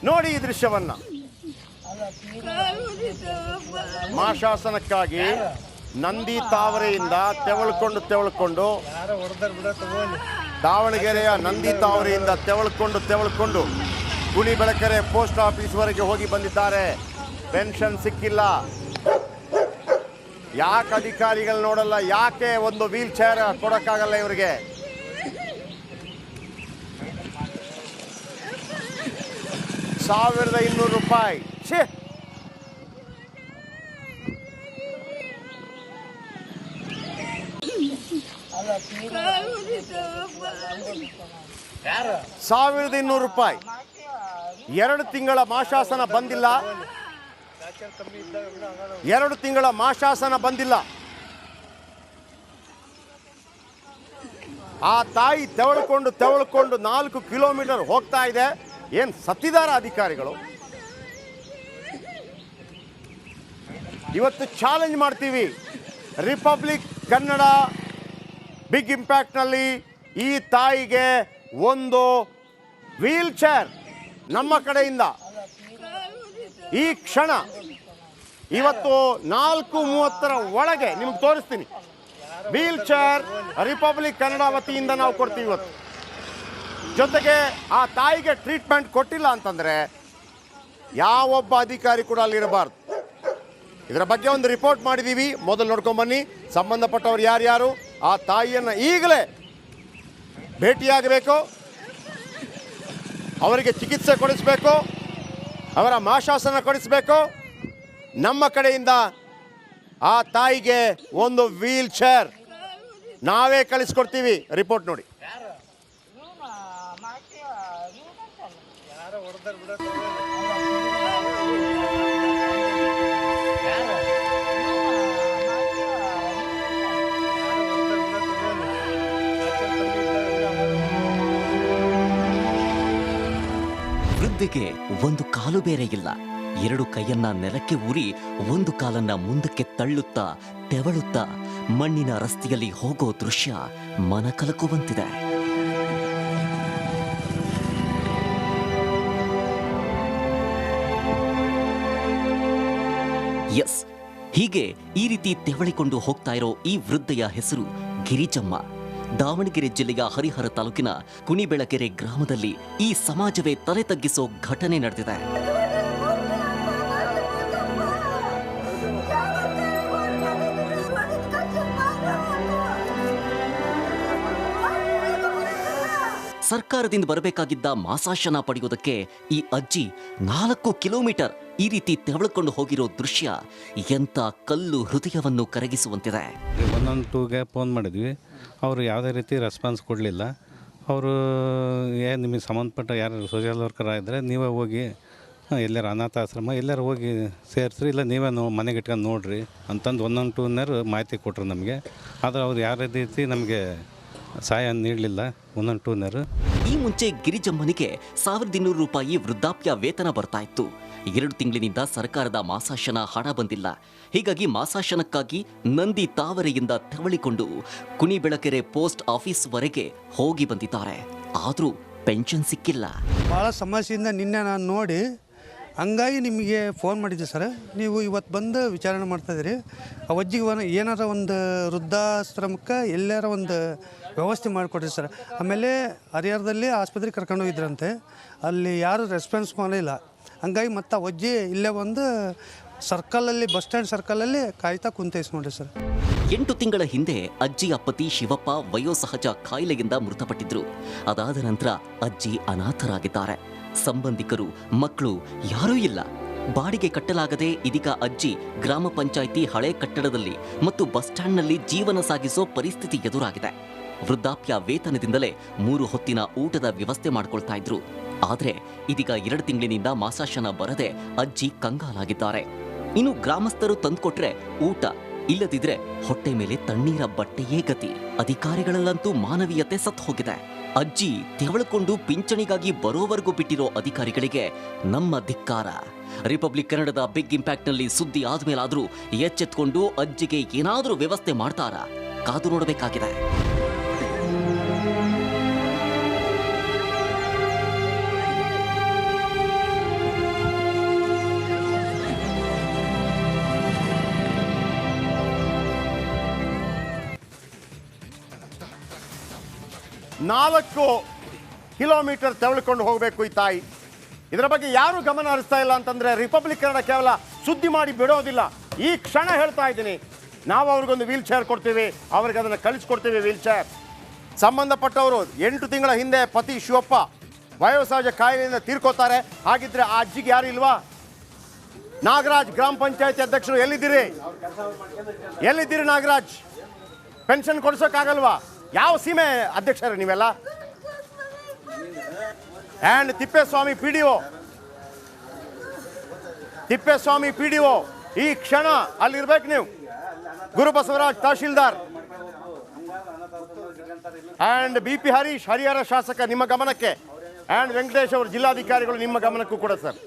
ನೋಡಿ ಈ ದೃಶ್ಯವನ್ನ. ಮಾಶಾಸನಕ್ಕಾಗಿ ನಂದಿ ತಾವರೆಯಿಂದ ತೆವಳ್ಕೊಂಡು ದಾವಣಗೆರೆಯ ನಂದಿ ತಾವರೆಯಿಂದ ತೆವಳ್ಕೊಂಡು ಕುಣಿಬೆಳಕೆರೆ ಪೋಸ್ಟ್ ಆಫೀಸ್ವರೆಗೆ ಹೋಗಿ ಬಂದಿದ್ದಾರೆ. ಪೆನ್ಷನ್ ಸಿಕ್ಕಿಲ್ಲ. ಯಾಕೆ ಅಧಿಕಾರಿಗಳು ನೋಡಲ್ಲ? ಯಾಕೆ ಒಂದು ವೀಲ್ ಚೇರ್ ಕೊಡಕ್ಕಾಗಲ್ಲ ಇವರಿಗೆ? ₹1,200. ಛೇ, ₹1,200. 2 ತಿಂಗಳ ಮಾಶಾಸನ ಬಂದಿಲ್ಲ. 2 ತಿಂಗಳ ಮಾಶಾಸನ ಬಂದಿಲ್ಲ. ಆ ತಾಯಿ ತೆವಳ್ಕೊಂಡು 4 ಕಿಲೋಮೀಟರ್ ಹೋಗ್ತಾ ಇದೆ. ಏನು ಸತ್ತಿದಾರ ಅಧಿಕಾರಿಗಳು? ಇವತ್ತು ಚಾಲೆಂಜ್ ಮಾಡ್ತೀವಿ. ರಿಪಬ್ಲಿಕ್ ಕನ್ನಡ ಬಿಗ್ ಇಂಪ್ಯಾಕ್ಟ್ನಲ್ಲಿ ಈ ತಾಯಿಗೆ ಒಂದು ವೀಲ್ ಚೇರ್ ನಮ್ಮ ಕಡೆಯಿಂದ ಈ ಕ್ಷಣ ಇವತ್ತು 4:30 ಒಳಗೆ ನಿಮ್ಗೆ ತೋರಿಸ್ತೀನಿ. ವೀಲ್ ಚೇರ್ ರಿಪಬ್ಲಿಕ್ ಕನ್ನಡ ವತಿಯಿಂದ ನಾವು ಕೊಡ್ತೀವಿ ಇವತ್ತು. ಜೊತೆಗೆ ಆ ತಾಯಿಗೆ ಟ್ರೀಟ್ಮೆಂಟ್ ಕೊಟ್ಟಿಲ್ಲ ಅಂತಂದರೆ ಯಾವೊಬ್ಬ ಅಧಿಕಾರಿ ಕೂಡ ಅಲ್ಲಿರಬಾರ್ದು. ಇದರ ಬಗ್ಗೆ ಒಂದು ರಿಪೋರ್ಟ್ ಮಾಡಿದ್ದೀವಿ, ಮೊದಲು ನೋಡ್ಕೊಂಬನ್ನಿ. ಸಂಬಂಧಪಟ್ಟವರು ಯಾರ್ಯಾರು ಆ ತಾಯಿಯನ್ನು ಈಗಲೇ ಭೇಟಿಯಾಗಬೇಕು, ಅವರಿಗೆ ಚಿಕಿತ್ಸೆ ಕೊಡಿಸಬೇಕು, ಅವರ ಮಾಶಾಸನ ಕೊಡಿಸಬೇಕು. ನಮ್ಮ ಕಡೆಯಿಂದ ಆ ತಾಯಿಗೆ ಒಂದು ವೀಲ್ ಚೇರ್ ನಾವೇ ಕಳಿಸ್ಕೊಡ್ತೀವಿ. ರಿಪೋರ್ಟ್ ನೋಡಿ. ವೃದ್ಧೆಗೆ ಒಂದು ಕಾಲು ಬೇರೆ ಇಲ್ಲ. 2 ಕೈಯನ್ನ ನೆಲಕ್ಕೆ ಊರಿ 1 ಕಾಲನ್ನ ಮುಂದಕ್ಕೆ ತಳ್ಳುತ್ತಾ ತೆವಳುತ್ತಾ ಮಣ್ಣಿನ ರಸ್ತೆಯಲ್ಲಿ ಹೋಗೋ ದೃಶ್ಯ ಮನ ಕಲಕುವಂತಿದೆ. ಎಸ್, ಹೀಗೆ ಈ ರೀತಿ ತೆವಳಿಕೊಂಡು ಹೋಗ್ತಾ ಇರೋ ಈ ವೃದ್ಧೆಯ ಹೆಸರು ಗಿರಿಜಮ್ಮ. ದಾವಣಗೆರೆ ಜಿಲ್ಲೆಯ ಹರಿಹರ ತಾಲೂಕಿನ ಕುಣಿಬೆಳಕೆರೆ ಗ್ರಾಮದಲ್ಲಿ ಈ ಸಮಾಜವೇ ತಲೆ ತಗ್ಗಿಸೋ ಘಟನೆ ನಡೆದಿದೆ. ಸರ್ಕಾರದಿಂದ ಬರಬೇಕಾಗಿದ್ದ ಮಾಸಾಶನ ಪಡೆಯೋದಕ್ಕೆ ಈ ಅಜ್ಜಿ 4 ಕಿಲೋಮೀಟರ್ ಈ ರೀತಿ ತೆವಳಿಕೊಂಡು ಹೋಗಿರೋ ದೃಶ್ಯ ಎಂಥ ಕಲ್ಲು ಹೃದಯವನ್ನು ಕರಗಿಸುವಂತಿದೆ. 112ಗೆ ಫೋನ್ ಮಾಡಿದ್ವಿ. ಅವರು ಯಾವುದೇ ರೀತಿ ರೆಸ್ಪಾನ್ಸ್ ಕೊಡಲಿಲ್ಲ. ಅವರು ನಿಮಗೆ ಸಂಬಂಧಪಟ್ಟ ಯಾರು ಸೋಷಿಯಲ್ ವರ್ಕರ್ ಆಗಿದ್ದರೆ ನೀವೇ ಹೋಗಿ ಎಲ್ಲರೂ ಅನಾಥಾಶ್ರಮ ಎಲ್ಲರೂ ಹೋಗಿ ಸೇರಿಸ್ರಿ, ಇಲ್ಲ ನೀವೇ ಮನೆಗೆ ಇಟ್ಕೊಂಡು ನೋಡಿರಿ ಅಂತಂದು 112ನವರು ಮಾಹಿತಿ ಕೊಟ್ಟರು ನಮಗೆ. ಆದರೆ ಅವ್ರು ಯಾವ ರೀತಿ ನಮಗೆ ಸಹಾಯ ನೀಡಲಿಲ್ಲ 112ನವರು. ಈ ಮುಂಚೆ ಗಿರಿಜಮ್ಮನಿಗೆ ₹1,200 ವೃದ್ಧಾಪ್ಯ ವೇತನ ಬರ್ತಾ ಇತ್ತು. 2 ತಿಂಗಳಿನಿಂದ ಸರ್ಕಾರದ ಮಾಸಾಶನ ಹಣ ಬಂದಿಲ್ಲ. ಹೀಗಾಗಿ ಮಾಸಾಶನಕ್ಕಾಗಿ ನಂದಿ ತಾವರೆಯಿಂದ ತೆವಳಿಕೊಂಡು ಕುಣಿಬೆಳಕೆರೆ ಪೋಸ್ಟ್ ಆಫೀಸ್ವರೆಗೆ ಹೋಗಿ ಬಂದಿದ್ದಾರೆ. ಆದರೂ ಪೆನ್ಷನ್ ಸಿಕ್ಕಿಲ್ಲ. ಭಾಳ ಸಮಸ್ಯೆಯಿಂದ ನಿನ್ನೆ ನಾನು ನೋಡಿ ಹಂಗಾಗಿ ನಿಮಗೆ ಫೋನ್ ಮಾಡಿದ್ದೆ ಸರ್. ನೀವು ಇವತ್ತು ಬಂದು ವಿಚಾರಣೆ ಮಾಡ್ತಾಯಿದ್ದೀರಿ. ಆ ಅಜ್ಜಿಗೆ ಏನಾರ ಒಂದು ವೃದ್ಧಾಶ್ರಮಕ್ಕೆ ಎಲ್ಲಾರ ಒಂದು ವ್ಯವಸ್ಥೆ ಮಾಡಿಕೊಡ್ರಿ ಸರ್. ಆಮೇಲೆ ಹರಿಹರದಲ್ಲಿ ಆಸ್ಪತ್ರೆಗೆ ಕರ್ಕೊಂಡು ಹೋಗಿದ್ರಂತೆ, ಅಲ್ಲಿ ಯಾರು ರೆಸ್ಪಾನ್ಸ್ ಮಾಡಿಲ್ಲ. ಹಂಗಾಗಿ ಮತ್ತು ಅಜ್ಜಿ ಇಲ್ಲೇ ಒಂದು ಸರ್ಕಲಲ್ಲಿ ಬಸ್ ಸ್ಟ್ಯಾಂಡ್ ಸರ್ಕಲಲ್ಲಿ ಕಾಯ್ತಾ ಕುಂತೈಸ್ ನೋಡ್ರಿ ಸರ್. 8 ತಿಂಗಳ ಹಿಂದೆ ಅಜ್ಜಿಯ ಪತಿ ಶಿವಪ್ಪ ವಯೋಸಹಜ ಕಾಯಿಲೆಯಿಂದ ಮೃತಪಟ್ಟಿದ್ರು. ಅದಾದ ನಂತರ ಅಜ್ಜಿ ಅನಾಥರಾಗಿದ್ದಾರೆ. ಸಂಬಂಧಿಕರು, ಮಕ್ಕಳು ಯಾರೂ ಇಲ್ಲ. ಬಾಡಿಗೆ ಕಟ್ಟಲಾಗದೆ ಇದೀಗ ಅಜ್ಜಿ ಗ್ರಾಮ ಪಂಚಾಯಿತಿ ಹಳೆ ಕಟ್ಟಡದಲ್ಲಿ ಮತ್ತು ಬಸ್ ಸ್ಟ್ಯಾಂಡ್ನಲ್ಲಿ ಜೀವನ ಸಾಗಿಸೋ ಪರಿಸ್ಥಿತಿ ಎದುರಾಗಿದೆ. ವೃದ್ಧಾಪ್ಯ ವೇತನದಿಂದಲೇ 3 ಹೊತ್ತಿನ ಊಟದ ವ್ಯವಸ್ಥೆ ಮಾಡಿಕೊಳ್ತಾ ಇದ್ರು. ಆದರೆ ಇದೀಗ 2 ತಿಂಗಳಿನಿಂದ ಮಾಸಾಶನ ಬರದೆ ಅಜ್ಜಿ ಕಂಗಾಲಾಗಿದ್ದಾರೆ. ಇನ್ನು ಗ್ರಾಮಸ್ಥರು ತಂದುಕೊಟ್ರೆ ಊಟ, ಇಲ್ಲದಿದ್ರೆ ಹೊಟ್ಟೆ ಮೇಲೆ ತಣ್ಣೀರ ಬಟ್ಟೆಯೇ ಗತಿ. ಅಧಿಕಾರಿಗಳಲ್ಲಂತೂ ಮಾನವೀಯತೆ ಸತ್ತು ಹೋಗಿದೆ. ಅಜ್ಜಿ ತೆವಳಿಕೊಂಡು ಪಿಂಚಣಿಗಾಗಿ ಬರೋವರೆಗೂ ಬಿಟ್ಟಿರೋ ಅಧಿಕಾರಿಗಳಿಗೆ ನಮ್ಮ ಧಿಕ್ಕಾರ. ರಿಪಬ್ಲಿಕ್ ಕನ್ನಡದ ಬಿಗ್ ಇಂಪ್ಯಾಕ್ಟ್ನಲ್ಲಿ ಸುದ್ದಿ ಆದ್ಮೇಲಾದ್ರೂ ಎಚ್ಚೆತ್ಕೊಂಡು ಅಜ್ಜಿಗೆ ಏನಾದರೂ ವ್ಯವಸ್ಥೆ ಮಾಡ್ತಾರಾ? ಕಾದು ನೋಡಬೇಕಾಗಿದೆ. 4 ಕಿಲೋಮೀಟರ್ ತೆವಳ್ಕೊಂಡು ಹೋಗಬೇಕು ಈ ತಾಯಿ. ಇದರ ಬಗ್ಗೆ ಯಾರು ಗಮನ ಹರಿಸ್ತಾ ಇಲ್ಲ ಅಂತಂದ್ರೆ ರಿಪಬ್ಲಿಕ್ ಕನ್ನಡ ಕೇವಲ ಸುದ್ದಿ ಮಾಡಿ ಬಿಡೋದಿಲ್ಲ. ಈ ಕ್ಷಣ ಹೇಳ್ತಾ ಇದ್ದೀನಿ, ನಾವು ಅವ್ರಿಗೊಂದು ವೀಲ್ ಚೇರ್ ಕೊಡ್ತೀವಿ, ಅವ್ರಿಗೆ ಅದನ್ನು ಕಳಿಸ್ಕೊಡ್ತೀವಿ ವೀಲ್ ಚೇರ್. ಸಂಬಂಧಪಟ್ಟವರು 8 ತಿಂಗಳ ಹಿಂದೆ ಪತಿ ಶಿವಪ್ಪ ವಯೋಸಹಜ ಕಾಯಿಲೆಯಿಂದ ತೀರ್ಕೋತಾರೆ. ಹಾಗಿದ್ರೆ ಆ ಅಜ್ಜಿಗೆ ಯಾರು ಇಲ್ವಾ? ನಾಗರಾಜ್ ಗ್ರಾಮ ಪಂಚಾಯತಿ ಅಧ್ಯಕ್ಷರು ಎಲ್ಲಿದ್ದೀರಿ? ನಾಗರಾಜ್? ಪೆನ್ಷನ್ ಕೊಡ್ಸೋಕ್ಕಾಗಲ್ವಾ? ಯಾವ ಸೀಮೆ ಅಧ್ಯಕ್ಷರು ನೀವೆಲ್ಲ? And Tippeswamy P D O ಈ ಕ್ಷಣ ಅಲ್ಲಿರ್ಬೇಕು ನೀವು. ಗುರುಬಸವರಾಜ್ ತಹಶೀಲ್ದಾರ್ and B P Harish Harihara ಶಾಸಕ ನಿಮ್ಮ ಗಮನಕ್ಕೆ, ಆ್ಯಂಡ್ ವೆಂಕಟೇಶ್ ಅವರು ಜಿಲ್ಲಾಧಿಕಾರಿಗಳು ನಿಮ್ಮ ಗಮನಕ್ಕೂ ಕೂಡ ಸರ್.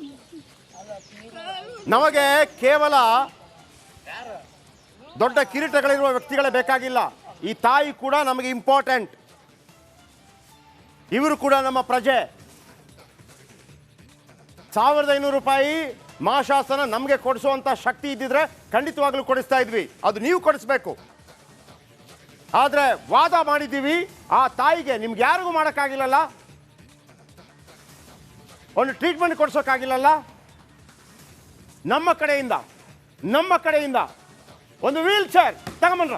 ನಮಗೆ ಕೇವಲ ದೊಡ್ಡ ಕಿರೀಟಗಳಿರುವ ವ್ಯಕ್ತಿಗಳೇ ಬೇಕಾಗಿಲ್ಲ. ಈ ತಾಯಿ ಕೂಡ ನಮಗೆ ಇಂಪಾರ್ಟೆಂಟ್. ಇವರು ಕೂಡ ನಮ್ಮ ಪ್ರಜೆ. 1500 ರೂಪಾಯಿ ಮಾಶಾಸನ ನಮಗೆ ಕೊಡಿಸುವಂಥ ಶಕ್ತಿ ಇದ್ದಿದ್ರೆ ಖಂಡಿತವಾಗ್ಲೂ ಕೊಡಿಸ್ತಾ ಇದ್ವಿ. ಅದು ನೀವು ಕೊಡಿಸ್ಬೇಕು. ಆದರೆ ವಾದ ಮಾಡಿದ್ದೀವಿ, ಆ ತಾಯಿಗೆ ನಿಮ್ಗೆ ಯಾರಿಗೂ ಮಾಡೋಕ್ಕಾಗಿಲ್ಲಲ್ಲ, ಒಂದು ಟ್ರೀಟ್ಮೆಂಟ್ ಕೊಡಿಸೋಕ್ಕಾಗಿಲ್ಲಲ್ಲ. ನಮ್ಮ ಕಡೆಯಿಂದ ಒಂದು ವೀಲ್ ಚೇರ್ ತಗೊಂಬನ್ರ.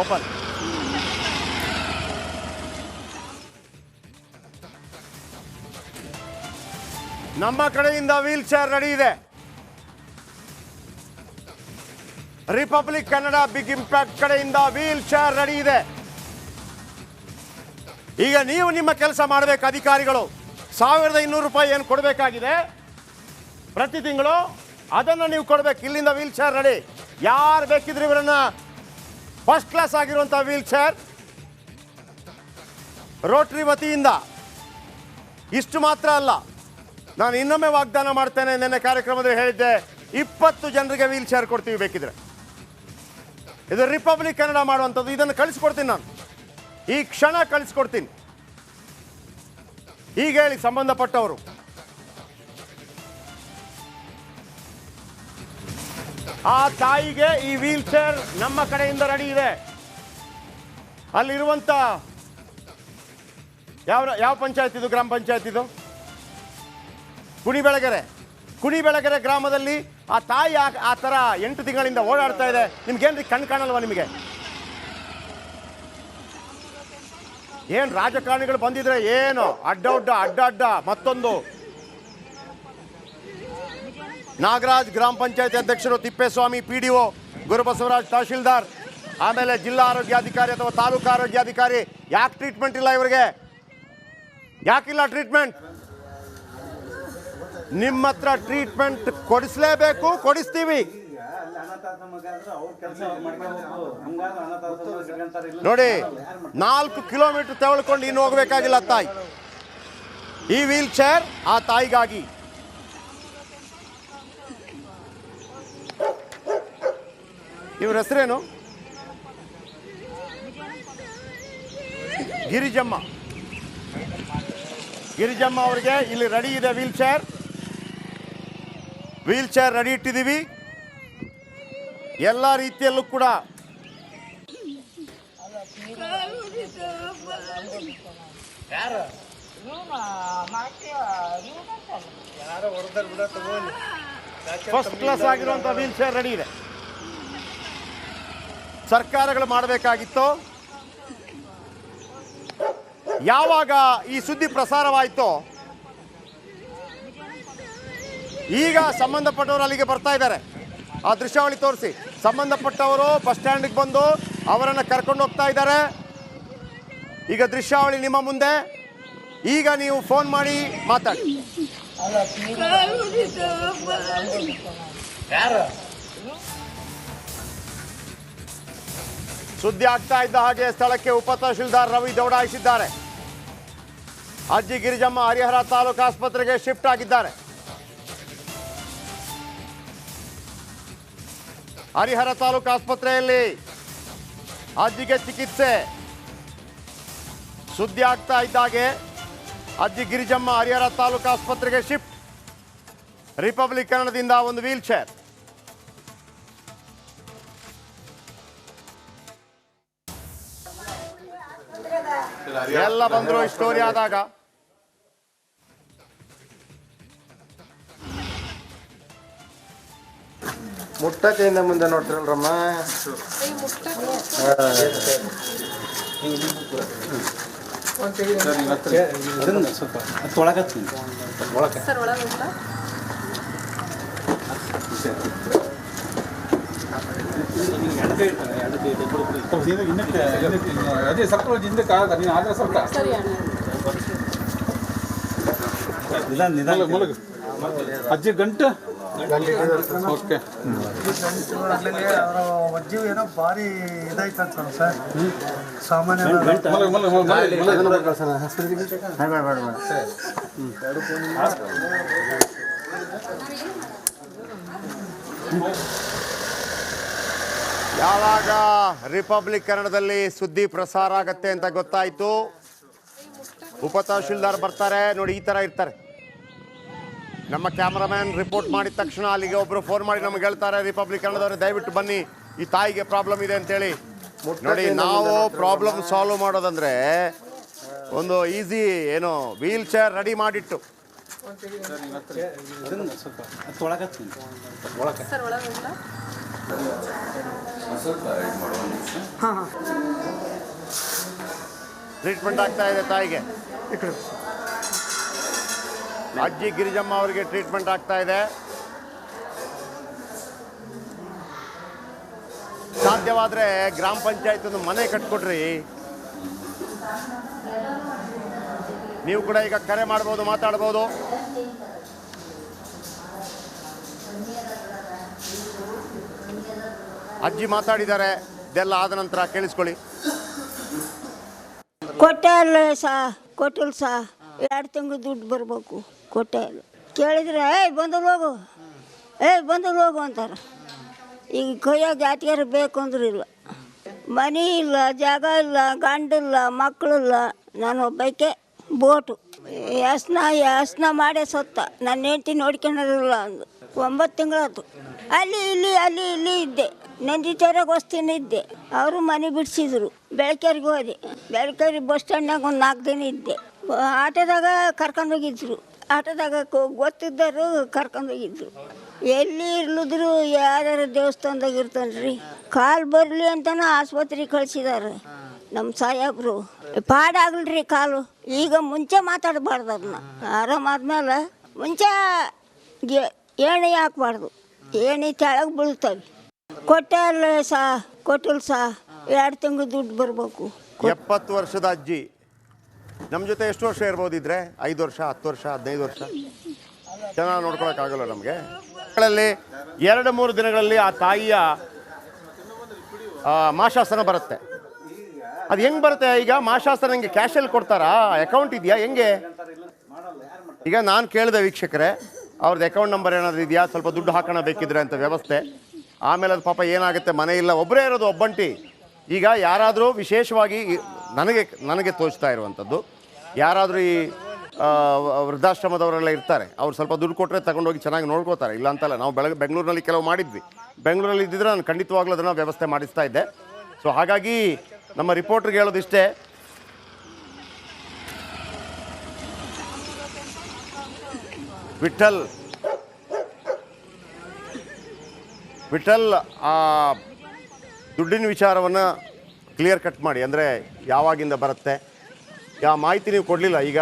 ಓಪನ್. ನಮ್ಮ ಕಡೆಯಿಂದ ವೀಲ್ ಚೇರ್ ರೆಡಿ ಇದೆ. ರಿಪಬ್ಲಿಕ್ ಕನ್ನಡ ಬಿಗ್ ಇಂಪ್ಯಾಕ್ಟ್ ಕಡೆಯಿಂದ ವೀಲ್ ಚೇರ್ ರೆಡಿ ಇದೆ. ಈಗ ನೀವು ನಿಮ್ಮ ಕೆಲಸ ಮಾಡಬೇಕು. ಅಧಿಕಾರಿಗಳು 1200 ರೂಪಾಯಿ ಏನು ಕೊಡಬೇಕಾಗಿದೆ ಪ್ರತಿ ತಿಂಗಳು, ಅದನ್ನು ನೀವು ಕೊಡಬೇಕು. ಇಲ್ಲಿಂದ ವೀಲ್ ಚೇರ್ ರೆಡಿ. ಯಾರು ಬೇಕಿದ್ರೆ ಇವರನ್ನ ಫಸ್ಟ್ ಕ್ಲಾಸ್ ಆಗಿರುವಂಥ ವೀಲ್ ಚೇರ್ ರೋಟರಿ ವತಿಯಿಂದ. ಇಷ್ಟು ಮಾತ್ರ ಅಲ್ಲ, ನಾನು ಇನ್ನೊಮ್ಮೆ ವಾಗ್ದಾನ ಮಾಡ್ತೇನೆ, ನಿನ್ನೆ ಕಾರ್ಯಕ್ರಮದಲ್ಲಿ ಹೇಳಿದ್ದೆ, 20 ಜನರಿಗೆ ವೀಲ್ ಚೇರ್ ಕೊಡ್ತೀವಿ ಬೇಕಿದ್ರೆ. ಇದು ರಿಪಬ್ಲಿಕ್ ಕನ್ನಡ ಮಾಡುವಂಥದ್ದು. ಇದನ್ನು ಕಳಿಸ್ಕೊಡ್ತೀನಿ ನಾನು, ಈ ಕ್ಷಣ ಕಳಿಸ್ಕೊಡ್ತೀನಿ. ಈಗ ಹೇಳಿ ಸಂಬಂಧಪಟ್ಟವರು. ಆ ತಾಯಿಗೆ ಈ ವೀಲ್ ಚೇರ್ ನಮ್ಮ ಕಡೆಯಿಂದ ರೆಡಿ ಇದೆ. ಅಲ್ಲಿರುವಂಥ ಯಾವ ಪಂಚಾಯತ್ ಇದು? ಗ್ರಾಮ ಪಂಚಾಯತ್ ಇದು ಕುಣಿಬೆಳಗೆರೆ ಗ್ರಾಮದಲ್ಲಿ ಆ ತಾಯಿ ಆ ಥರ 8 ತಿಂಗಳಿಂದ ಓಡಾಡ್ತಾ ಇದೆ. ನಿಮ್ಗೇನ್ರಿ ಕಣ್ಣು ಕಾಣಲ್ವಾ? ನಿಮಗೆ ಏನು ರಾಜಕಾರಣಿಗಳು ಬಂದಿದ್ರೆ ಏನು ಅಡ್ಡ ಮತ್ತೊಂದು. ನಾಗರಾಜ್ ಗ್ರಾಮ ಪಂಚಾಯತಿ ಅಧ್ಯಕ್ಷರು, Tippeswamy P D O, Gurubasavaraj ತಹಶೀಲ್ದಾರ್, ಆಮೇಲೆ ಜಿಲ್ಲಾ ಆರೋಗ್ಯಾಧಿಕಾರಿ ಅಥವಾ ತಾಲೂಕು ಆರೋಗ್ಯಾಧಿಕಾರಿ. ಯಾಕೆ ಟ್ರೀಟ್ಮೆಂಟ್ ಇಲ್ಲ ಇವರಿಗೆ? ಯಾಕಿಲ್ಲ ಟ್ರೀಟ್ಮೆಂಟ್? ನಿಮ್ಮ ಹತ್ರ ಟ್ರೀಟ್ಮೆಂಟ್ ಕೊಡಿಸ್ಲೇಬೇಕು, ಕೊಡಿಸ್ತೀವಿ. ನೋಡಿ, 4 ಕಿಲೋಮೀಟರ್ ತೆವಳ್ಕೊಂಡು ಇನ್ನು ಹೋಗಬೇಕಾಗಿಲ್ಲ ತಾಯಿ. ಈ ವೀಲ್ ಚೇರ್ ಆ ತಾಯಿಗಾಗಿ. ಇವ್ರ ಹೆಸರೇನು? ಗಿರಿಜಮ್ಮ ಅವರಿಗೆ ಇಲ್ಲಿ ರೆಡಿ ಇದೆ ವೀಲ್ ಚೇರ್ ರೆಡಿ ಇಟ್ಟಿದ್ದೀವಿ. ಎಲ್ಲ ರೀತಿಯಲ್ಲೂ ಕೂಡ ಫಸ್ಟ್ ಕ್ಲಾಸ್ ಆಗಿರುವಂಥ ವೀಲ್ ಚೇರ್ ರೆಡಿ ಇದೆ. ಸರ್ಕಾರಗಳು ಮಾಡಬೇಕಾಗಿತ್ತು. ಯಾವಾಗ ಈ ಸುದ್ದಿ ಪ್ರಸಾರವಾಯಿತೋ ಈಗ ಸಂಬಂಧಪಟ್ಟವರು ಅಲ್ಲಿಗೆ ಬರ್ತಾ ಇದ್ದಾರೆ. ಆ ದೃಶ್ಯಾವಳಿ ತೋರಿಸಿ. ಸಂಬಂಧಪಟ್ಟವರು ಬಸ್ ಸ್ಟ್ಯಾಂಡಿಗೆ ಬಂದು ಅವರನ್ನು ಕರ್ಕೊಂಡು ಹೋಗ್ತಾ ಇದ್ದಾರೆ. ಈಗ ದೃಶ್ಯಾವಳಿ ನಿಮ್ಮ ಮುಂದೆ. ಈಗ ನೀವು ಫೋನ್ ಮಾಡಿ ಮಾತಾಡಿ. ಸುದ್ದಿ ಆಗ್ತಾ ಇದ್ದ ಹಾಗೆ ಸ್ಥಳಕ್ಕೆ ಉಪ ತಹಶೀಲ್ದಾರ್ ರವಿ ದೌಡಾಯಿಸಿದ್ದಾರೆ. ಅಜ್ಜಿ ಗಿರಿಜಮ್ಮ ಹರಿಹರ ತಾಲೂಕು ಆಸ್ಪತ್ರೆಗೆ ಶಿಫ್ಟ್ ಆಗಿದ್ದಾರೆ. ಹರಿಹರ ತಾಲೂಕು ಆಸ್ಪತ್ರೆಯಲ್ಲಿ ಅಜ್ಜಿಗೆ ಚಿಕಿತ್ಸೆ. ಸುದ್ದಿ ಆಗ್ತಾ ಇದ್ದಾಗೆ ಅಜ್ಜಿ ಗಿರಿಜಮ್ಮ ಹರಿಹರ ತಾಲೂಕು ಆಸ್ಪತ್ರೆಗೆ ಶಿಫ್ಟ್. ರಿಪಬ್ಲಿಕ್ ಕನ್ನಡದಿಂದ ಒಂದು ವೀಲ್ ಚೇರ್. ಎಲ್ಲ ಬಂದ್ರು ಈ ಸ್ಟೋರಿ ಆದಾಗ. ಮುಟ್ಟಕ್ಕೆಯಿಂದ ಮುಂದೆ ನೋಡ್ತಿರಲ್ರಮ್ಮ. ಅದೇ ಸ್ವಲ್ಪ ಹಿಂದಕ್ಕೆ ಆಗ ನೀನು ಆದ್ರೆ ಸ್ವಲ್ಪ ಅಜ್ಜಿ ಗಂಟು ಓಕೆ. ಅಜ್ಜಿ ಏನೋ ಭಾರಿ ಇದಾಯ್ತಂತ ಸರ್. ಸಾಮಾನ್ಯ ಯಾವಾಗ ರಿಪಬ್ಲಿಕ್ ಕನ್ನಡದಲ್ಲಿ ಸುದ್ದಿ ಪ್ರಸಾರ ಆಗತ್ತೆ ಅಂತ ಗೊತ್ತಾಯ್ತು, ಉಪ ತಹಶೀಲ್ದಾರ್ ಬರ್ತಾರೆ ನೋಡಿ, ಈ ತರ ಇರ್ತಾರೆ. ನಮ್ಮ ಕ್ಯಾಮರಾಮ್ಯಾನ್ ರಿಪೋರ್ಟ್ ಮಾಡಿದ ತಕ್ಷಣ ಅಲ್ಲಿಗೆ ಒಬ್ರು ಫೋನ್ ಮಾಡಿ ನಮ್ಗೆ ಹೇಳ್ತಾರೆ, ರಿಪಬ್ಲಿಕ್ ಕನ್ನಡದವ್ರೆ ದಯವಿಟ್ಟು ಬನ್ನಿ, ಈ ತಾಯಿಗೆ ಪ್ರಾಬ್ಲಮ್ ಇದೆ ಅಂತೇಳಿ. ನೋಡಿ, ನಾವು ಪ್ರಾಬ್ಲಮ್ ಸಾಲ್ವ್ ಮಾಡೋದಂದ್ರೆ ಒಂದು ಈಸಿ ಏನೋ ವೀಲ್ ಚೇರ್ ರೆಡಿ ಮಾಡಿಟ್ಟು ಟ್ರೀಟ್ಮೆಂಟ್ ಆಗ್ತಾ ಇದೆ ತಾಯಿಗೆ. ಅಜ್ಜಿ ಗಿರಿಜಮ್ಮ ಅವರಿಗೆ ಟ್ರೀಟ್ಮೆಂಟ್ ಆಗ್ತಾ ಇದೆ. ಸಾಧ್ಯವಾದ್ರೆ ಗ್ರಾಮ ಪಂಚಾಯತ್ ಒಂದು ಮನೆ ಕಟ್ಕೊಡ್ರಿ. ನೀವು ಕೂಡ ಈಗ ಕರೆ ಮಾಡ್ಬೋದು, ಮಾತಾಡ್ಬೋದು. ಅಜ್ಜಿ ಮಾತಾಡಿದ್ದಾರೆ, ಇದೆಲ್ಲ ಆದ ನಂತರ ಕೇಳಿಸ್ಕೊಳ್ಳಿ. ಕೊಟ್ಟೆ ಅಲ್ಲ ಕೊಟ್ಟಿಲ್ಲ 2 ತಿಂಗಳು ದುಡ್ಡು ಬರಬೇಕು, ಕೊಟ್ಟೆ ಇಲ್ಲ. ಕೇಳಿದ್ರೆ ಬಂದು ಹೋಗು ಅಂತಾರೆ. ಈಗ ಕೈಯಾಗ ಜಾತಿಗಾರ ಬೇಕು ಅಂದ್ರೂ ಇಲ್ಲ, ಮನೆ ಇಲ್ಲ, ಜಾಗ ಇಲ್ಲ, ಗಂಡಿಲ್ಲ, ಮಕ್ಕಳಿಲ್ಲ. ನಾನು ಒಬ್ಬಕ್ಕೆ ಬೋಟು ಯಸ್ನ ಮಾಡೇ ಸತ್ತ. ನನ್ನ ಹೆಂಡತಿ ನೋಡ್ಕೊಂಡಿರಲಿಲ್ಲ ಅಂದು 9 ತಿಂಗಳಾಯ್ತು. ಅಲ್ಲಿ ಇಲ್ಲಿ ಇದ್ದೆ. ನಂದಿತೇರಾಗ ವಸ್ತಿನ ಇದ್ದೆ. ಅವರು ಮನೆ ಬಿಡಿಸಿದ್ರು. ಬೆಳಕೇರಿಗೆ ಹೋದೆ. ಬೆಳಕೇರಿ ಬಸ್ ಸ್ಟ್ಯಾಂಡ್ನಾಗ ಒಂದು 4 ದಿನ ಇದ್ದೆ. ಆಟೋದಾಗ ಕರ್ಕೊಂಡೋಗಿದ್ರು. ಆಟೋದಾಗ ಗೊತ್ತಿದ್ದರು ಕರ್ಕೊಂಡೋಗಿದ್ರು. ಎಲ್ಲಿ ಇರ್ಲಿದ್ರು ಯಾವ್ದಾರು ದೇವಸ್ಥಾನದಾಗ ಇರ್ತಾನ್ರಿ. ಕಾಲು ಬರಲಿ ಅಂತನ ಆಸ್ಪತ್ರೆಗೆ ಕಳಿಸಿದಾರೆ ನಮ್ಮ ಸಾಹೇಬ್ರು. ಪಾಡಾಗಲ್ರಿ ಕಾಲು. ಈಗ ಮುಂಚೆ ಮಾತಾಡಬಾರ್ದು, ಅದನ್ನ ಆರಾಮಾದ್ಮೇಲೆ ಮುಂಚೆ ಏಣಿ ಹಾಕ್ಬಾರ್ದು. ಏಣಿ ಕೆಳಗೆ ಬೀಳ್ತವೆ. ಕೊಟ್ಟೆ ಅಲ್ಲ ಕೊಟ್ಟಿಲ್ಲ 2 ತಿಂಗಳು ದುಡ್ಡು ಬರಬೇಕು. 70 ವರ್ಷದ ಅಜ್ಜಿ ನಮ್ಮ ಜೊತೆ ಎಷ್ಟು ವರ್ಷ ಇರ್ಬೋದಿದ್ರೆ? 5 ವರ್ಷ, 10 ವರ್ಷ, 15 ವರ್ಷ. ಚೆನ್ನಾಗಿ ನೋಡ್ಕೊಳಕ್ಕಾಗಲ್ಲ ನಮಗೆ. ಮಕ್ಕಳಲ್ಲಿ 2-3 ದಿನಗಳಲ್ಲಿ ಆ ತಾಯಿಯ ಮಾಶಾಸನ ಬರುತ್ತೆ. ಅದು ಹೆಂಗೆ ಬರುತ್ತೆ? ಈಗ ಮಾಶಾಸನ ಹೆಂಗೆ ಕ್ಯಾಶಲ್ಲಿ ಕೊಡ್ತಾರಾ? ಅಕೌಂಟ್ ಇದೆಯಾ ಹೆಂಗೆ? ಈಗ ನಾನು ಕೇಳಿದೆ ವೀಕ್ಷಕರೇ, ಅವ್ರದ್ದು ಅಕೌಂಟ್ ನಂಬರ್ ಏನಾದರೂ ಇದೆಯಾ, ಸ್ವಲ್ಪ ದುಡ್ಡು ಹಾಕೋಣ ಬೇಕಿದ್ರೆ ಅಂತ ವ್ಯವಸ್ಥೆ. ಆಮೇಲೆ ಅದು ಪಾಪ ಏನಾಗುತ್ತೆ, ಮನೆ ಇಲ್ಲ, ಒಬ್ಬರೇ ಇರೋದು, ಒಬ್ಬಂಟಿ. ಈಗ ಯಾರಾದರೂ ವಿಶೇಷವಾಗಿ ನನಗೆ ತೋಚ್ತಾ ಇರುವಂಥದ್ದು, ಯಾರಾದರೂ ಈ ವೃದ್ಧಾಶ್ರಮದವರೆಲ್ಲ ಇರ್ತಾರೆ, ಅವ್ರು ಸ್ವಲ್ಪ ದುಡ್ಡು ಕೊಟ್ಟರೆ ತಗೊಂಡೋಗಿ ಚೆನ್ನಾಗಿ ನೋಡ್ಕೋತಾರೆ. ಇಲ್ಲ ಅಂತಲ್ಲ, ನಾವು ಬೆಂಗಳೂರಿನಲ್ಲಿ ಕೆಲವು ಮಾಡಿದ್ವಿ. ಬೆಂಗಳೂರಲ್ಲಿ ಇದ್ದಿದ್ರೆ ನಾನು ಖಂಡಿತವಾಗ್ಲೂ ಅದನ್ನು ವ್ಯವಸ್ಥೆ ಮಾಡಿಸ್ತಾ ಇದ್ದೆ. ಸೊ ಹಾಗಾಗಿ ನಮ್ಮ ರಿಪೋರ್ಟ್ರಿಗೆ ಹೇಳೋದಿಷ್ಟೇ, ವಿಠಲ್ ಆ ದುಡ್ಡಿನ ವಿಚಾರವನ್ನು ಕ್ಲಿಯರ್ ಕಟ್ ಮಾಡಿ. ಅಂದರೆ ಯಾವಾಗಿಂದ ಬರುತ್ತೆ ಯಾವ ಮಾಹಿತಿ ನೀವು ಕೊಡಲಿಲ್ಲ. ಈಗ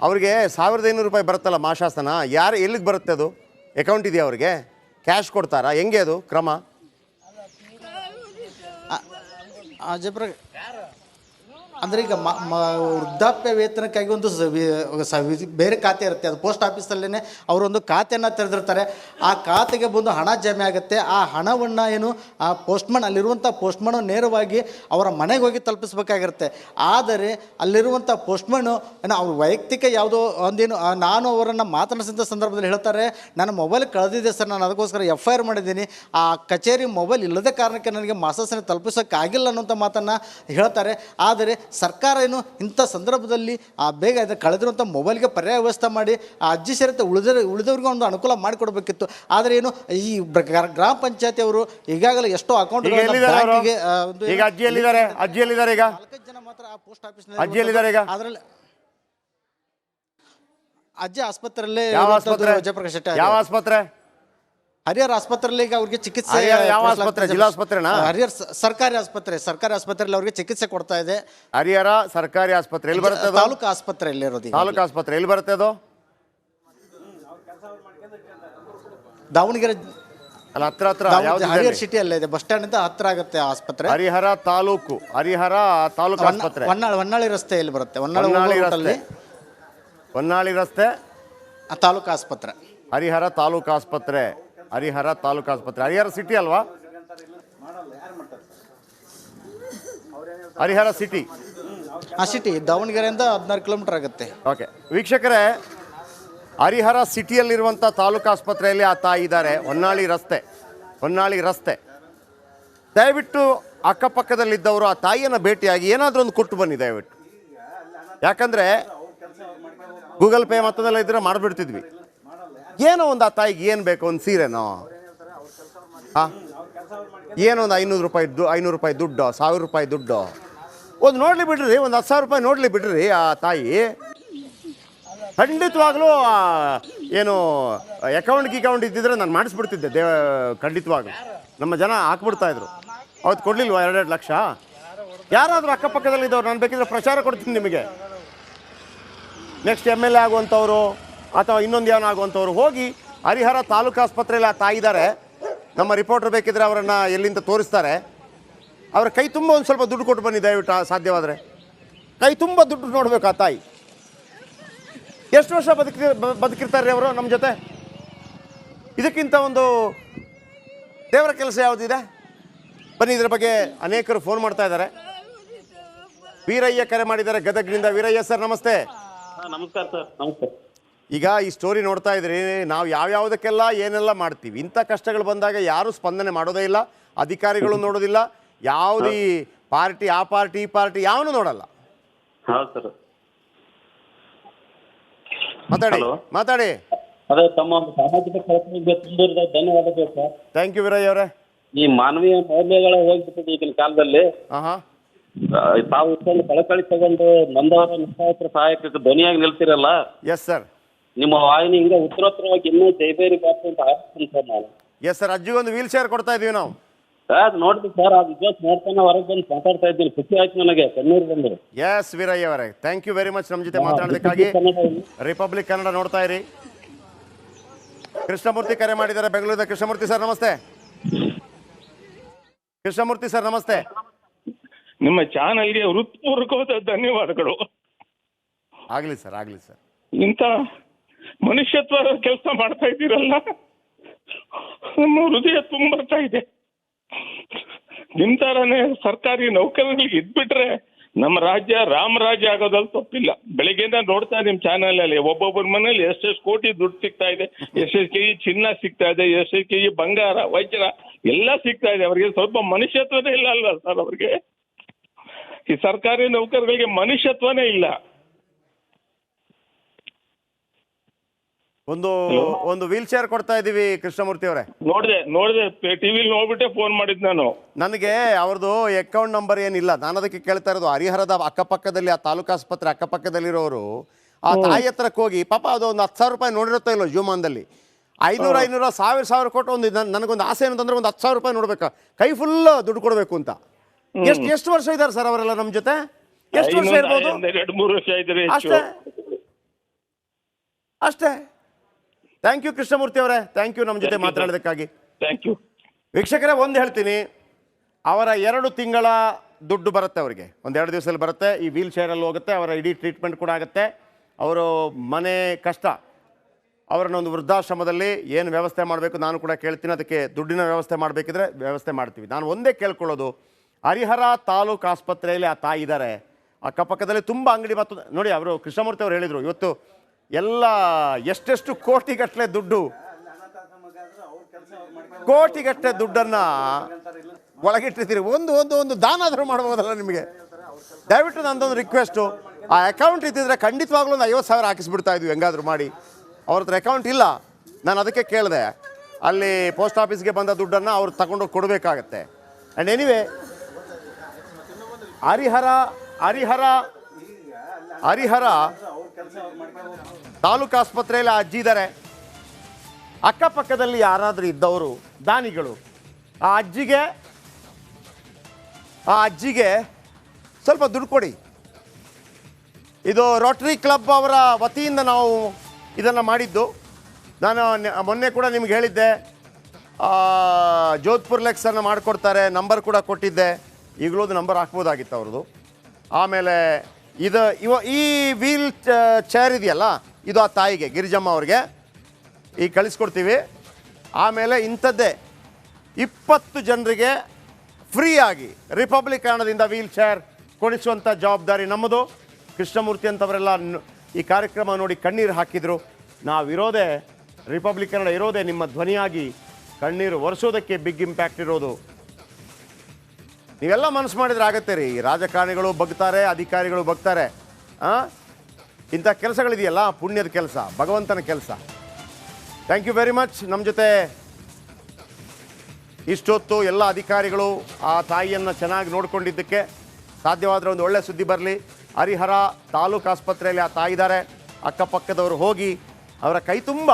ಅವ್ರಿಗೆ 1500 ರೂಪಾಯಿ ಬರುತ್ತಲ್ಲ ಮಾಶಾಸನ, ಎಲ್ಲಿಗೆ ಬರುತ್ತೆ? ಅದು ಅಕೌಂಟ್ ಇದೆಯಾ ಅವ್ರಿಗೆ? ಕ್ಯಾಶ್ ಕೊಡ್ತಾರಾ? ಹೆಂಗೆ ಅದು ಕ್ರಮ? ಅಂದರೆ ಈಗ ವೃದ್ಧಾಪ್ಯ ವೇತನಕ್ಕಾಗಿ ಒಂದು ಬೇರೆ ಖಾತೆ ಇರುತ್ತೆ. ಅದು ಪೋಸ್ಟ್ ಆಫೀಸಲ್ಲೇ ಅವರೊಂದು ಖಾತೆಯನ್ನು ತೆರೆದಿರ್ತಾರೆ. ಆ ಖಾತೆಗೆ ಬಂದು ಹಣ ಜಮೆ ಆಗುತ್ತೆ. ಆ ಹಣವನ್ನು ಏನು ಆ ಪೋಸ್ಟ್ಮನ್, ಅಲ್ಲಿರುವಂಥ ಪೋಸ್ಟ್ಮನು ನೇರವಾಗಿ ಅವರ ಮನೆಗೆ ಹೋಗಿ ತಲುಪಿಸ್ಬೇಕಾಗಿರುತ್ತೆ. ಆದರೆ ಅಲ್ಲಿರುವಂಥ ಪೋಸ್ಟ್ಮನ್ನು ಏನೋ ಅವ್ರ ವೈಯಕ್ತಿಕ ಯಾವುದೋ ಒಂದೇನು, ನಾನು ಅವರನ್ನು ಮಾತನಾಡಿಸಿದ ಸಂದರ್ಭದಲ್ಲಿ ಹೇಳ್ತಾರೆ, ನನ್ನ ಮೊಬೈಲ್ ಕಳೆದಿದೆ ಸರ್, ನಾನು ಅದಕ್ಕೋಸ್ಕರ FIR ಮಾಡಿದ್ದೀನಿ. ಆ ಕಚೇರಿ ಮೊಬೈಲ್ ಇಲ್ಲದ ಕಾರಣಕ್ಕೆ ನನಗೆ ಮಾಸಾಸನ ತಲುಪಿಸೋಕ್ಕಾಗಿಲ್ಲ ಅನ್ನೋಂಥ ಮಾತನ್ನು ಹೇಳ್ತಾರೆ. ಆದರೆ ಸರ್ಕಾರ ಏನು ಇಂಥ ಸಂದರ್ಭದಲ್ಲಿ ಬೇಗ ಅದನ್ನು ಕಳೆದಿರುವಂಥ ಮೊಬೈಲ್ಗೆ ಪರ್ಯಾಯ ವ್ಯವಸ್ಥೆ ಮಾಡಿ ಆ ಅಜ್ಜಿ ಸೇರಿತ ಉಳಿದವ್ರಿಗೆ ಒಂದು ಅನುಕೂಲ ಮಾಡಿಕೊಡ್ಬೇಕಿತ್ತು. ಆದರೆ ಏನು ಈ ಗ್ರಾಮ ಪಂಚಾಯತಿ ಅವರು ಈಗಾಗಲೇ ಎಷ್ಟೋ ಅಕೌಂಟ್ ಈಗ ಅಜ್ಜಿ ಎಲ್ಲಿದ್ದಾರೆ? ಈಗ 4 ಜನ ಮಾತ್ರ ಆ ಪೋಸ್ಟ್ ಆಫೀಸ್ ಅಜ್ಜಿ ಎಲ್ಲಿದ್ದಾರೆ ಈಗ? ಅದರಲ್ಲಿ ಅಜ್ಜಿ ಆಸ್ಪತ್ರೆಯಲ್ಲೇ ಯಾವ ಆಸ್ಪತ್ರೆ? ಜಯಪ್ರಕಾಶ್ ಶೆಟ್ಟಿ ಯಾವ ಆಸ್ಪತ್ರೆ? ಹರಿಹರ ಆಸ್ಪತ್ರೆಯಲ್ಲಿ ಈಗ ಅವ್ರಿಗೆ ಚಿಕಿತ್ಸೆ ಯಾವ ಆಸ್ಪತ್ರೆ? ಜಿಲ್ಲಾ ಆಸ್ಪತ್ರೆನಾ? ಹರಿಹರ ಸರ್ಕಾರಿ ಆಸ್ಪತ್ರೆಯಲ್ಲಿ ಅವ್ರಿಗೆ ಚಿಕಿತ್ಸೆ ಕೊಡ್ತಾ ಇದೆ. ಹರಿಹರ ಸರ್ಕಾರಿ ಆಸ್ಪತ್ರೆ ಎಲ್ಲಿ ಬರುತ್ತೆ? ತಾಲೂಕು ಆಸ್ಪತ್ರೆಯಲ್ಲಿ ಇರೋದು. ತಾಲೂಕು ಆಸ್ಪತ್ರೆ ಎಲ್ಲಿ ಬರುತ್ತೆ ಅದು? ದಾವಣಗೆರೆ ಅಲ್ಲ, ಹತ್ರ ಹರಿಹರ ಸಿಟಿಯಲ್ಲೇ ಇದೆ, ಬಸ್ ಸ್ಟ್ಯಾಂಡ್ ಇಂದ ಹತ್ರ ಆಗುತ್ತೆ ಆಸ್ಪತ್ರೆ. ಹರಿಹರ ತಾಲೂಕು ಆಸ್ಪತ್ರೆ ಹೊನ್ನಾಳಿ ರಸ್ತೆಯಲ್ಲಿ ಬರುತ್ತೆ. ಹೊನ್ನಾಳಿ ರಸ್ತೆ ತಾಲೂಕು ಆಸ್ಪತ್ರೆ. ಹರಿಹರ ತಾಲೂಕು ಆಸ್ಪತ್ರೆ. ಹರಿಹರ ಸಿಟಿ ಅಲ್ವಾ? ಹರಿಹರ ಸಿಟಿ. ಸಿಟಿ ದಾವಣಗೆರೆಯಿಂದ 16 ಕಿಲೋಮೀಟರ್ ಆಗುತ್ತೆ. ಓಕೆ ವೀಕ್ಷಕರೇ, ಹರಿಹರ ಸಿಟಿಯಲ್ಲಿರುವಂಥ ತಾಲೂಕು ಆಸ್ಪತ್ರೆಯಲ್ಲಿ ಆ ತಾಯಿ ಇದ್ದಾರೆ. ಹೊನ್ನಾಳಿ ರಸ್ತೆ. ದಯವಿಟ್ಟು ಅಕ್ಕಪಕ್ಕದಲ್ಲಿದ್ದವರು ಆ ತಾಯಿಯನ್ನು ಭೇಟಿಯಾಗಿ ಏನಾದರೂ ಒಂದು ಕೊಟ್ಟು ಬನ್ನಿ ದಯವಿಟ್ಟು. ಯಾಕಂದರೆ ಗೂಗಲ್ ಪೇ ಮತ್ತದೆಲ್ಲ ಇದ್ರೆ ಮಾಡಿಬಿಡ್ತಿದ್ವಿ. ಏನೋ ಒಂದು ಆ ತಾಯಿಗೆ ಏನು ಬೇಕು? ಒಂದು ಸೀರೆನೋ, ಏನೋ ಒಂದು 500 ರೂಪಾಯಿ ದುಡ್ಡು, 1000 ರೂಪಾಯಿ ದುಡ್ಡು ಒಂದು ನೋಡಲಿ ಬಿಡ್ರಿ, ಒಂದು 10,000 ರೂಪಾಯಿ ನೋಡಲಿ ಬಿಡ್ರಿ. ಆ ತಾಯಿ ಖಂಡಿತವಾಗ್ಲೂ ಏನು ಅಕೌಂಟ್ ಇದ್ದಿದ್ರೆ ನಾನು ಮಾಡಿಸ್ಬಿಡ್ತಿದ್ದೆ. ಖಂಡಿತವಾಗ್ಲೂ ನಮ್ಮ ಜನ ಹಾಕ್ಬಿಡ್ತಾಯಿದ್ರು. ಅವತ್ತು ಕೊಡಲಿಲ್ವಾ 2 ಲಕ್ಷ? ಯಾರಾದರೂ ಅಕ್ಕಪಕ್ಕದಲ್ಲಿದ್ದವ್ರು ನಾನು ಬೇಕಿದ್ರೆ ಪ್ರಚಾರ ಕೊಡ್ತೀನಿ ನಿಮಗೆ. ನೆಕ್ಸ್ಟ್ MLA ಆಗುವಂಥವ್ರು ಅಥವಾ ಇನ್ನೊಂದು ಏನೋ ಆಗುವಂಥವ್ರು ಹೋಗಿ ಹರಿಹರ ತಾಲೂಕು ಆಸ್ಪತ್ರೆಯಲ್ಲಿ ಆ ತಾಯಿ ಇದ್ದಾರೆ. ನಮ್ಮ ರಿಪೋರ್ಟರ್ ಬೇಕಿದ್ರೆ ಅವರನ್ನು ಎಲ್ಲಿಂದ ತೋರಿಸ್ತಾರೆ. ಅವರ ಕೈ ತುಂಬ ಒಂದು ಸ್ವಲ್ಪ ದುಡ್ಡು ಕೊಟ್ಟು ಬನ್ನಿ ದಯವಿಟ್ಟು, ಸಾಧ್ಯವಾದರೆ. ಕೈ ತುಂಬ ದುಡ್ಡು ನೋಡಬೇಕು ಆ ತಾಯಿ. ಎಷ್ಟು ವರ್ಷ ಬದುಕಿರ್ತಾರೆ ಅವರು ನಮ್ಮ ಜೊತೆ? ಇದಕ್ಕಿಂತ ಒಂದು ದೇವರ ಕೆಲಸ ಯಾವುದಿದೆ? ಬನ್ನಿ, ಇದರ ಬಗ್ಗೆ ಅನೇಕರು ಫೋನ್ ಮಾಡ್ತಾ ಇದ್ದಾರೆ. ವೀರಯ್ಯ ಕರೆ ಮಾಡಿದ್ದಾರೆ ಗದಗ್ನಿಂದ. ವೀರಯ್ಯ ಸರ್ ನಮಸ್ತೆ. ನಮಸ್ಕಾರ ಸರ್. ನಮಸ್ತೆ. ಈಗ ಈ ಸ್ಟೋರಿ ನೋಡ್ತಾ ಇದ್ರಿ, ನಾವು ಯಾವ್ಯಾವುದಕ್ಕೆಲ್ಲ ಏನೆಲ್ಲ ಮಾಡ್ತೀವಿ. ಇಂಥ ಕಷ್ಟಗಳು ಬಂದಾಗ ಯಾರೂ ಸ್ಪಂದನೆ ಮಾಡೋದೇ ಇಲ್ಲ, ಅಧಿಕಾರಿಗಳು ನೋಡೋದಿಲ್ಲ, ಯಾವುದೇ ಪಾರ್ಟಿ ಆ ಪಾರ್ಟಿ ಈ ಪಾರ್ಟಿ ಯಾವನು ನೋಡಲ್ಲ. ಹೌದು ಸರ್. ಮಾತಾಡಿ. ಅದೇ ತಮ್ಮ ಒಂದು ಸಾಮಾಜಿಕ ಕೆಲಸಕ್ಕೆ ತುಂಬ ಧನ್ಯವಾದಗಳು ಸರ್. ಥ್ಯಾಂಕ್ ಯು ವೀರಯ್ಯ ಅವರೇ. ಈ ಮಾನವೀಯ ಮೌಲ್ಯಗಳ ಹೋಗ್ಬಿಟ್ಟಿದೆ ಈಗಿನ ಕಾಲದಲ್ಲಿ. ತಾವು ಇಷ್ಟೊಂದು ಕಳಕಳಿ ತಗೊಂಡು ನೊಂದವರ ನಿಸ್ಸಹಾಯಕರ ಸಹಾಯಕಕ್ಕೆ ಧ್ವನಿಯಾಗಿ ನಿಲ್ತಿರಲ್ಲ. Yes sir. ನಿಮ್ಮ ವಾಹಿನಿ ಹಿಂಗೆ ಉತ್ತರೋತ್ತರವಾಗಿ ಇನ್ನೂ ಜೈಬೇರಿ ಬಾರ್ತು ಅಂತ ಹಾಕ್ತೀನಿ ಸರ್ ನಾನು. Yes sir. ಅಜ್ಜಿಗೊಂದು ವೀಲ್ ಚೇರ್ ಕೊಡ್ತಾ ಇದೀವಿ ನಾವು. ಅದು ನೋಡ್ತೀವಿ ಸರ್. ಅದು ಜೋಸ್ ನೋಡ್ತಾನೆ ಹೊರಗೆ ಬಂದು ಮಾತಾಡ್ತಾ ಇದ್ದೀನಿ. ಖುಷಿ ಆಯ್ತು ನನಗೆ, ಕಣ್ಣೀರು ಬಂದರು. ಎಸ್ ವೀರಯ್ಯ ಅವರೇ, ಥ್ಯಾಂಕ್ ಯು ವೆರಿ ಮಚ್ ನಮ್ಮ ಜೊತೆ ಮಾತಾಡೋದಕ್ಕಾಗಿ. ರಿಪಬ್ಲಿಕ್ ಕನ್ನಡ ನೋಡ್ತಾ ಇರಿ. ಕೃಷ್ಣಮೂರ್ತಿ ಕರೆ ಮಾಡಿದ್ದಾರೆ ಬೆಂಗಳೂರಿನ. ಕೃಷ್ಣಮೂರ್ತಿ ಸರ್ ನಮಸ್ತೆ. ಕೃಷ್ಣಮೂರ್ತಿ ಸರ್ ನಮಸ್ತೆ. ನಿಮ್ಮ ಚಾನಲ್ಗೆ ಹೃತ್ಪೂರ್ವಕವಾದ ಧನ್ಯವಾದಗಳು. ಆಗಲಿ ಸರ್, ಆಗಲಿ ಸರ್. ಇಂಥ ಮನುಷ್ಯತ್ವ ಕೆಲಸ ಮಾಡ್ತಾ ಇದ್ದೀರಲ್ಲ, ನಮ್ಮ ಹೃದಯ ತುಂಬರ್ತಾ ಇದೆ. ನಿಮ್ಮ ಥರನೇ ಸರ್ಕಾರಿ ನೌಕರರಿಗೆ ಇದ್ಬಿಟ್ರೆ ನಮ್ಮ ರಾಜ್ಯ ರಾಮರಾಜ್ಯ ಆಗೋದ್ರಲ್ಲಿ ತಪ್ಪಿಲ್ಲ. ಬೆಳಿಗ್ಗೆಯಿಂದ ನೋಡ್ತಾ ನಿಮ್ಮ ಚಾನಲಲ್ಲಿ ಒಬ್ಬೊಬ್ಬರ ಮನೇಲಿ ಎಷ್ಟೆಷ್ಟು ಕೋಟಿ ದುಡ್ಡು ಸಿಗ್ತಾ ಇದೆ, ಎಷ್ಟೆಷ್ಟು ಕೆಜಿ ಚಿನ್ನ ಸಿಗ್ತಾ ಇದೆ, ಎಷ್ಟೆಷ್ಟು ಕೆಜಿ ಬಂಗಾರ ವಜ್ರ ಎಲ್ಲ ಸಿಗ್ತಾ ಇದೆ. ಅವರಿಗೆ ಸ್ವಲ್ಪ ಮನುಷ್ಯತ್ವನೇ ಇಲ್ಲ ಅಲ್ವಾ ಸರ್? ಅವ್ರಿಗೆ ಈ ಸರ್ಕಾರಿ ನೌಕರರಿಗೆ ಮನುಷ್ಯತ್ವನೇ ಇಲ್ಲ. ಒಂದು ವೀಲ್ ಚೇರ್ ಕೊಡ್ತಾ ಇದೀವಿ ಕೃಷ್ಣಮೂರ್ತಿ ಅವರೇ. ನೋಡಿದೆ ಟಿವಿಲಿ ನೋಡ್ಬಿಟ್ಟೆ ಫೋನ್ ಮಾಡಿದ್ ನಾನು. ನನಗೆ ಅವ್ರದ್ದು ಅಕೌಂಟ್ ನಂಬರ್ ಏನಿಲ್ಲ, ನಾನು ಅದಕ್ಕೆ ಕೇಳ್ತಾ ಇರೋದು. ಹರಿಹರದ ಅಕ್ಕಪಕ್ಕದಲ್ಲಿ ಆ ತಾಲೂಕು ಆಸ್ಪತ್ರೆ ಅಕ್ಕಪಕ್ಕದಲ್ಲಿರೋರು ಆ ತಾಯಿ ಹತ್ರಕ್ಕೆ ಹೋಗಿ, ಪಾಪ ಅದು ಒಂದು 10,000 ರೂಪಾಯಿ ನೋಡಿರುತ್ತೋ ಇಲ್ಲೋ ಜೀವಮಾನದಲ್ಲಿ, 500 1,000 ಕೊಟ್ಟು ಒಂದು ನನಗೊಂದು ಆಸೆ ಏನಂತಂದ್ರೆ ಒಂದು 10,000 ರೂಪಾಯಿ ನೋಡ್ಬೇಕು, ಕೈ ಫುಲ್ ದುಡ್ಡು ಕೊಡಬೇಕು ಅಂತ. ಎಷ್ಟು ವರ್ಷ ಇದ್ದಾರೆ ಸರ್ ಅವರೆಲ್ಲ ನಮ್ಮ ಜೊತೆ? ಎಷ್ಟು ವರ್ಷ ಇರ್ಬೋದು? 2-3 ವರ್ಷ ಇದ್ದಾರೆ ಅಷ್ಟೇ. ಥ್ಯಾಂಕ್ ಯು ಕೃಷ್ಣಮೂರ್ತಿ ಅವರೇ, ಥ್ಯಾಂಕ್ ಯು ನಮ್ಮ ಜೊತೆ ಮಾತಾಡೋದಕ್ಕಾಗಿ. Thank you. ವೀಕ್ಷಕರೇ, ಒಂದು ಹೇಳ್ತೀನಿ, ಅವರ 2 ತಿಂಗಳ ದುಡ್ಡು ಬರುತ್ತೆ ಅವರಿಗೆ, ಒಂದು 2 ದಿವಸದಲ್ಲಿ ಬರುತ್ತೆ. ಈ ವೀಲ್ ಚೇರಲ್ಲಿ ಹೋಗುತ್ತೆ, ಅವರ ಇಡೀ ಟ್ರೀಟ್ಮೆಂಟ್ ಕೂಡ ಆಗುತ್ತೆ. ಅವರು ಮನೆ ಕಷ್ಟ, ಅವರನ್ನೊಂದು ವೃದ್ಧಾಶ್ರಮದಲ್ಲಿ ಏನು ವ್ಯವಸ್ಥೆ ಮಾಡಬೇಕು ನಾನು ಕೂಡ ಕೇಳ್ತೀನಿ. ಅದಕ್ಕೆ ದುಡ್ಡಿನ ವ್ಯವಸ್ಥೆ ಮಾಡಬೇಕಿದ್ರೆ ವ್ಯವಸ್ಥೆ ಮಾಡ್ತೀವಿ. ನಾನು ಒಂದೇ ಕೇಳ್ಕೊಳ್ಳೋದು, ಹರಿಹರ ತಾಲೂಕು ಆಸ್ಪತ್ರೆಯಲ್ಲಿ ಆ ತಾಯಿ ಇದ್ದಾರೆ, ಅಕ್ಕಪಕ್ಕದಲ್ಲಿ ತುಂಬ ಅಂಗಡಿ ಮತ್ತು ನೋಡಿ, ಅವರು ಕೃಷ್ಣಮೂರ್ತಿ ಅವರು ಹೇಳಿದರು, ಇವತ್ತು ಎಲ್ಲ ಎಷ್ಟೆಷ್ಟು ಕೋಟಿಗಟ್ಟಲೆ ದುಡ್ಡು, ಕೋಟಿಗಟ್ಟಲೆ ದುಡ್ಡನ್ನು ಒಳಗಿಟ್ಟಿರ್ತೀರಿ. ಒಂದು ದಾನ ಆದರೂ ಮಾಡ್ಬೋದಲ್ಲ ನಿಮಗೆ? ದಯವಿಟ್ಟು ನಂದೊಂದು ರಿಕ್ವೆಸ್ಟು, ಆ ಅಕೌಂಟ್ ಇದ್ದಿದ್ರೆ ಖಂಡಿತವಾಗ್ಲೂ ಒಂದು 50,000 ಹಾಕಿಸ್ಬಿಡ್ತಾ ಇದ್ವಿ ಹೆಂಗಾದರೂ ಮಾಡಿ. ಅವ್ರ ಹತ್ರ ಅಕೌಂಟ್ ಇಲ್ಲ, ನಾನು ಅದಕ್ಕೆ ಕೇಳಿದೆ. ಅಲ್ಲಿ ಪೋಸ್ಟ್ ಆಫೀಸ್ಗೆ ಬಂದ ದುಡ್ಡನ್ನು ಅವ್ರು ತಗೊಂಡೋಗಿ ಕೊಡಬೇಕಾಗತ್ತೆ. ಆ್ಯಂಡ್ ಎನಿವೆ, ಹರಿಹರ ತಾಲೂಕು ಆಸ್ಪತ್ರೆಯಲ್ಲಿ ಆ ಅಜ್ಜಿ ಇದ್ದಾರೆ. ಅಕ್ಕಪಕ್ಕದಲ್ಲಿ ಯಾರಾದರೂ ಇದ್ದವರು ದಾನಿಗಳು ಆ ಅಜ್ಜಿಗೆ ಸ್ವಲ್ಪ ದುಡ್ಡು ಕೊಡಿ. ಇದು ರೋಟರಿ ಕ್ಲಬ್ ಅವರ ವತಿಯಿಂದ ನಾವು ಇದನ್ನು ಮಾಡಿದ್ದು. ನಾನು ಮೊನ್ನೆ ಕೂಡ ನಿಮ್ಗೆ ಹೇಳಿದ್ದೆ, ಜೋಧ್ಪುರ್ ಲೆಕ್ಸನ್ನು ಮಾಡಿಕೊಡ್ತಾರೆ, ನಂಬರ್ ಕೂಡ ಕೊಟ್ಟಿದ್ದೆ. ಈಗಲೂ ಅದು ನಂಬರ್ ಹಾಕ್ಬೋದಾಗಿತ್ತು ಅವ್ರದ್ದು. ಆಮೇಲೆ ಈ ವೀಲ್ ಚೇರ್ ಇದೆಯಲ್ಲ, ಇದು ಆ ತಾಯಿಗೆ, ಗಿರಿಜಮ್ಮ ಅವ್ರಿಗೆ ಈಗ ಕಳಿಸ್ಕೊಡ್ತೀವಿ. ಆಮೇಲೆ ಇಂಥದ್ದೇ 20 ಜನರಿಗೆ ಫ್ರೀಯಾಗಿ ರಿಪಬ್ಲಿಕ್ ಹಣದಿಂದ ವೀಲ್ ಚೇರ್ ಕೊಡಿಸುವಂಥ ಜವಾಬ್ದಾರಿ ನಮ್ಮದು. ಕೃಷ್ಣಮೂರ್ತಿ ಅಂತವರೆಲ್ಲ ಈ ಕಾರ್ಯಕ್ರಮ ನೋಡಿ ಕಣ್ಣೀರು ಹಾಕಿದರು. ನಾವಿರೋದೇ ರಿಪಬ್ಲಿಕ್ ಕನ್ನಡ ಇರೋದೇ ನಿಮ್ಮ ಧ್ವನಿಯಾಗಿ ಕಣ್ಣೀರು ಒರೆಸೋದಕ್ಕೆ ಬಿಗ್ ಇಂಪ್ಯಾಕ್ಟ್ ಇರೋದು. ನೀವೆಲ್ಲ ಮನಸ್ಸು ಮಾಡಿದ್ರೆ ಆಗತ್ತೆ ರೀ. ರಾಜಕಾರಣಿಗಳು ಬಗ್ತಾರೆ, ಅಧಿಕಾರಿಗಳು ಬಗ್ತಾರೆ. ಇಂಥ ಕೆಲಸಗಳಿದೆಯಲ್ಲ, ಪುಣ್ಯದ ಕೆಲಸ, ಭಗವಂತನ ಕೆಲಸ. Thank you very much. ನಮ್ಮ ಜೊತೆ ಇಷ್ಟೊತ್ತು ಎಲ್ಲ ಅಧಿಕಾರಿಗಳು ಆ ತಾಯಿಯನ್ನು ಚೆನ್ನಾಗಿ ನೋಡಿಕೊಂಡಿದ್ದಕ್ಕೆ. ಸಾಧ್ಯವಾದರೆ ಒಂದು ಒಳ್ಳೆ ಸುದ್ದಿ ಬರಲಿ. ಹರಿಹರ ತಾಲೂಕು ಆಸ್ಪತ್ರೆಯಲ್ಲಿ ಆ ತಾಯಿ ಇದ್ದಾರೆ. ಅಕ್ಕಪಕ್ಕದವರು ಹೋಗಿ ಅವರ ಕೈ ತುಂಬ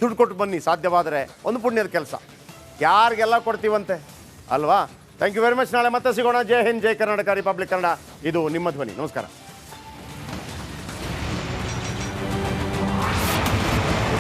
ದುಡ್ಡು ಕೊಟ್ಟು ಬನ್ನಿ. ಸಾಧ್ಯವಾದರೆ ಒಂದು ಪುಣ್ಯದ ಕೆಲಸ. ಯಾರಿಗೆಲ್ಲ ಕೊಡ್ತೀವಂತೆ ಅಲ್ವಾ? Thank you very much. ನಾಳೆ ಮತ್ತೆ ಸಿಗೋಣ. ಜೈ ಹಿಂದ್, ಜೈ ಕರ್ನಾಟಕ, ರಿಪಬ್ಲಿಕ್ ಕನ್ನಡ. ಇದು ನಿಮ್ಮ ಧ್ವನಿ. ನಮಸ್ಕಾರ.